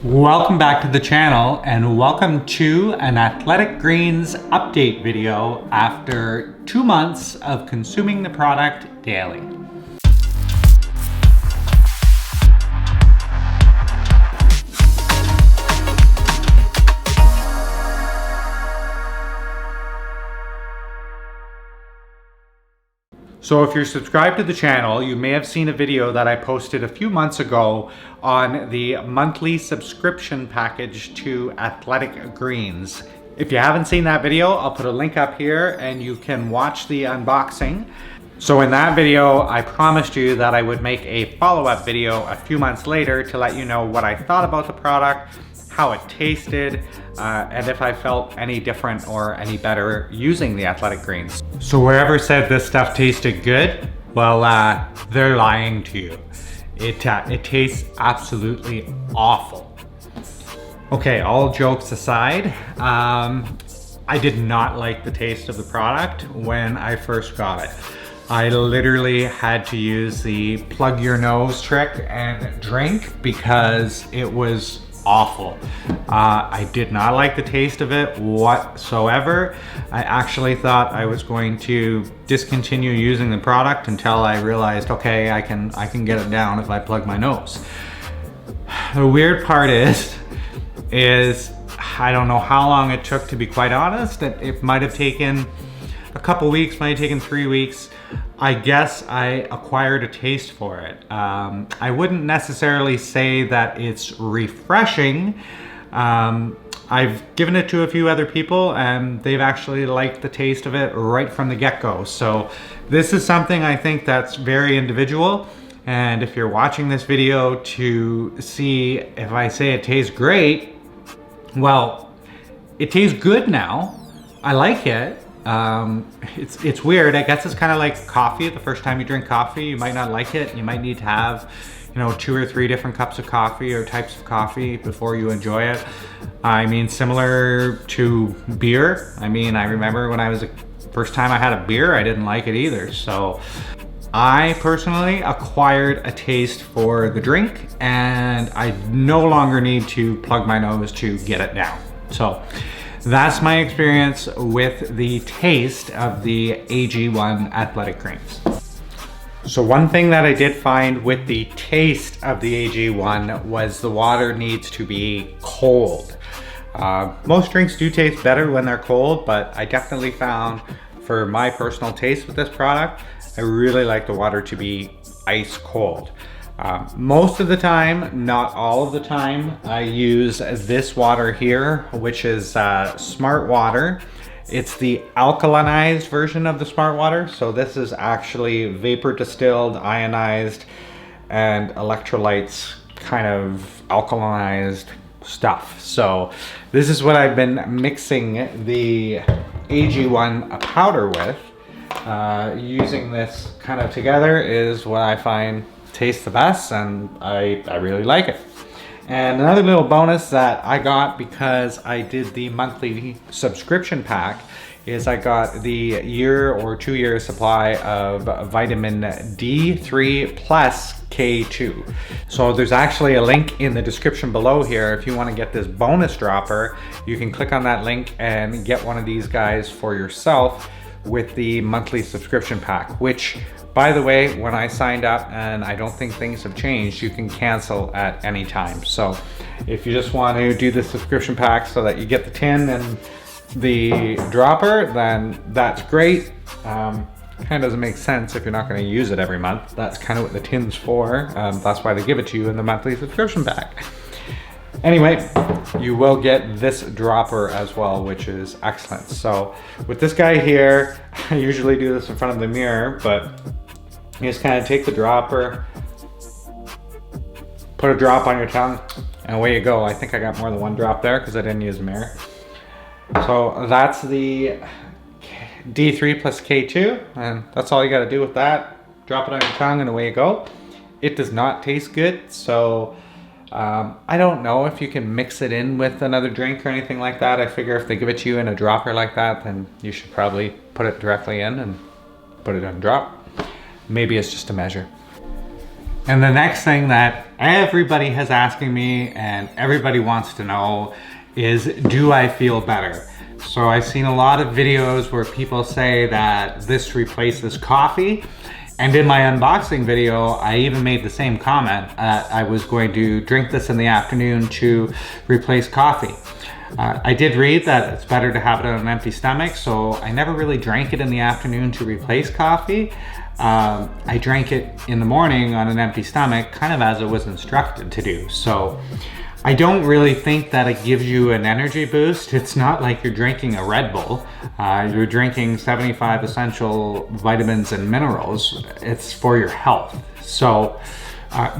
Welcome back to the channel and welcome to an Athletic Greens update video after 2 months of consuming the product daily. So if you're subscribed to the channel, you may have seen a video that I posted a few months ago on the monthly subscription package to Athletic Greens. If you haven't seen that video, I'll put a link up here and you can watch the unboxing. So in that video, I promised you that I would make a follow-up video a few months later to let you know what I thought about the product, how it tasted, and if I felt any different or any better using the Athletic Greens. So whoever said this stuff tasted good, well, they're lying to you. It tastes absolutely awful. Okay, all jokes aside, I did not like the taste of the product when I first got it. I literally had to use the plug your nose trick and drink because it was awful. I did not like the taste of it whatsoever. I actually thought I was going to discontinue using the product until I realized, okay, I can get it down if I plug my nose. The weird part is I don't know how long it took, to be quite honest. It might have taken a couple weeks, might have taken 3 weeks. I guess I acquired a taste for it. I wouldn't necessarily say that it's refreshing. I've given it to a few other people and they've actually liked the taste of it right from the get-go. So this is something I think that's very individual. And if you're watching this video to see if I say it tastes great, well, it tastes good now. I like it. It's weird. I guess it's kind of like coffee. The first time you drink coffee, you might not like it. You might need to have, 2 or 3 different cups of coffee or types of coffee before you enjoy it. I mean, similar to beer. I remember when first time I had a beer, I didn't like it either. So I personally acquired a taste for the drink and I no longer need to plug my nose to get it down. So that's my experience with the taste of the AG1 Athletic Greens. So one thing that I did find with the taste of the AG1 was the water needs to be cold. Most drinks do taste better when they're cold, but I definitely found, for my personal taste with this product, I really like the water to be ice cold. Most of the time, not all of the time, I use this water here, which is Smart Water. It's the alkalinized version of the Smart Water. So this is actually vapor distilled, ionized, and electrolytes kind of alkalinized stuff. So this is what I've been mixing the AG1 powder with. Using this kind of together is what I find tastes the best, and I really like it. And another little bonus that I got because I did the monthly subscription pack is I got the year or 2 year supply of vitamin D3 plus K2. So there's actually a link in the description below here. If you want to get this bonus dropper, you can click on that link and get one of these guys for yourself with the monthly subscription pack, which, by the way, when I signed up, and I don't think things have changed, you can cancel at any time. So if you just want to do the subscription pack so that you get the tin and the dropper, then that's great. Kind of doesn't make sense if you're not going to use it every month. That's kind of what the tin's for. That's why they give it to you in the monthly subscription pack. Anyway, you will get this dropper as well, which is excellent. So with this guy here, I usually do this in front of the mirror, but you just kind of take the dropper, put a drop on your tongue, and away you go. I think I got more than one drop there because I didn't use a mirror. So that's the D3 plus K2, and that's all you got to do with that. Drop it on your tongue and away you go. It does not taste good, so I don't know if you can mix it in with another drink or anything like that. I figure if they give it to you in a dropper like that, then you should probably put it directly in and put it on drop. Maybe it's just a measure. And the next thing that everybody has asking me and everybody wants to know is, do I feel better? So I've seen a lot of videos where people say that this replaces coffee. And in my unboxing video, I even made the same comment. I was going to drink this in the afternoon to replace coffee. I did read that it's better to have it on an empty stomach, so I never really drank it in the afternoon to replace coffee. I drank it in the morning on an empty stomach, kind of as it was instructed to do. So I don't really think that it gives you an energy boost. It's not like you're drinking a Red Bull. You're drinking 75 essential vitamins and minerals. It's for your health. So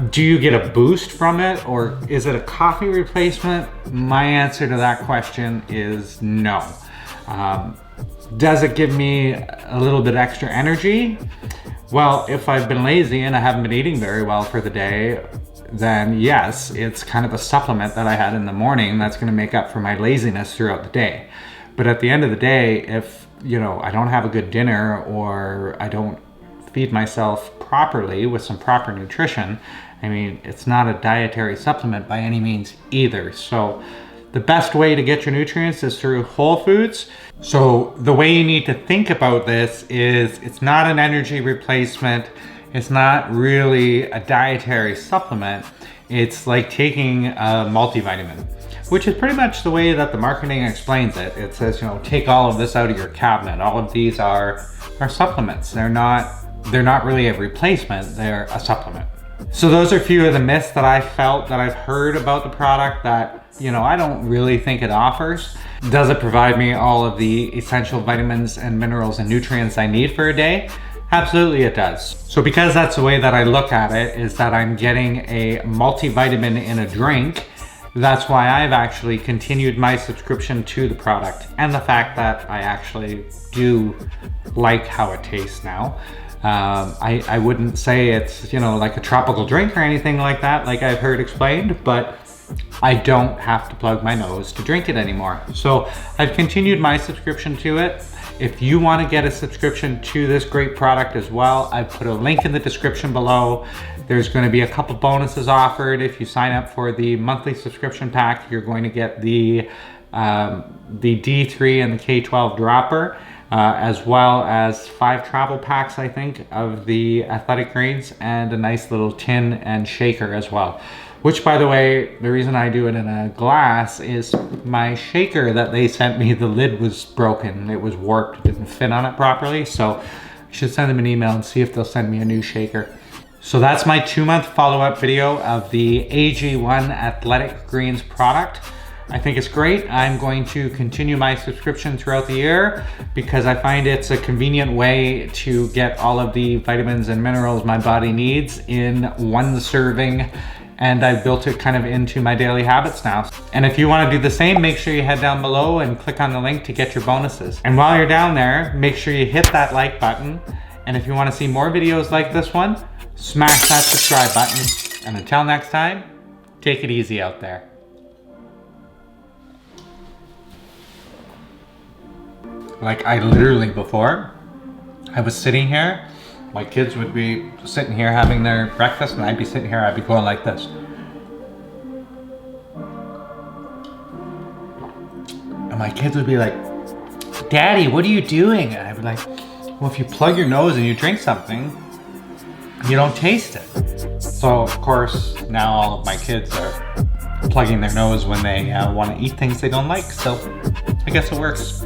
do you get a boost from it, or is it a coffee replacement? My answer to that question is no. Does it give me a little bit extra energy? Well, if I've been lazy and I haven't been eating very well for the day, then yes, it's kind of a supplement that I had in the morning that's going to make up for my laziness throughout the day. But at the end of the day, if I don't have a good dinner, or I don't feed myself properly with some proper nutrition, I mean, it's not a dietary supplement by any means either. So the best way to get your nutrients is through whole foods. So the way you need to think about this is, it's not an energy replacement. It's not really a dietary supplement. It's like taking a multivitamin, which is pretty much the way that the marketing explains it. It says, take all of this out of your cabinet. All of these are supplements. They're not really a replacement, they're a supplement. So those are a few of the myths that I felt that I've heard about the product that, I don't really think it offers. Does it provide me all of the essential vitamins and minerals and nutrients I need for a day? Absolutely it does. So because that's the way that I look at it, is that I'm getting a multivitamin in a drink, that's why I've actually continued my subscription to the product, and the fact that I actually do like how it tastes now. I wouldn't say it's, like a tropical drink or anything like that, like I've heard explained, but I don't have to plug my nose to drink it anymore. So I've continued my subscription to it. If you want to get a subscription to this great product as well, I've put a link in the description below. There's going to be a couple bonuses offered. If you sign up for the monthly subscription pack, you're going to get the D3 and the K12 dropper, as well as 5 travel packs, I think, of the Athletic Greens, and a nice little tin and shaker as well. Which, by the way, the reason I do it in a glass is my shaker that they sent me, the lid was broken. It was warped, it didn't fit on it properly. So I should send them an email and see if they'll send me a new shaker. So that's my 2-month follow-up video of the AG1 Athletic Greens product. I think it's great. I'm going to continue my subscription throughout the year because I find it's a convenient way to get all of the vitamins and minerals my body needs in one serving. And I've built it kind of into my daily habits now. And if you want to do the same, make sure you head down below and click on the link to get your bonuses. And while you're down there, make sure you hit that like button. And if you want to see more videos like this one, smash that subscribe button. And until next time, take it easy out there. Like, I literally, before, I was sitting here, my kids would be sitting here having their breakfast, and I'd be sitting here, I'd be going like this. And my kids would be like, "Daddy, what are you doing?" And I'd be like, "Well, if you plug your nose and you drink something, you don't taste it." So, of course, now all of my kids are plugging their nose when they want to eat things they don't like, so I guess it works.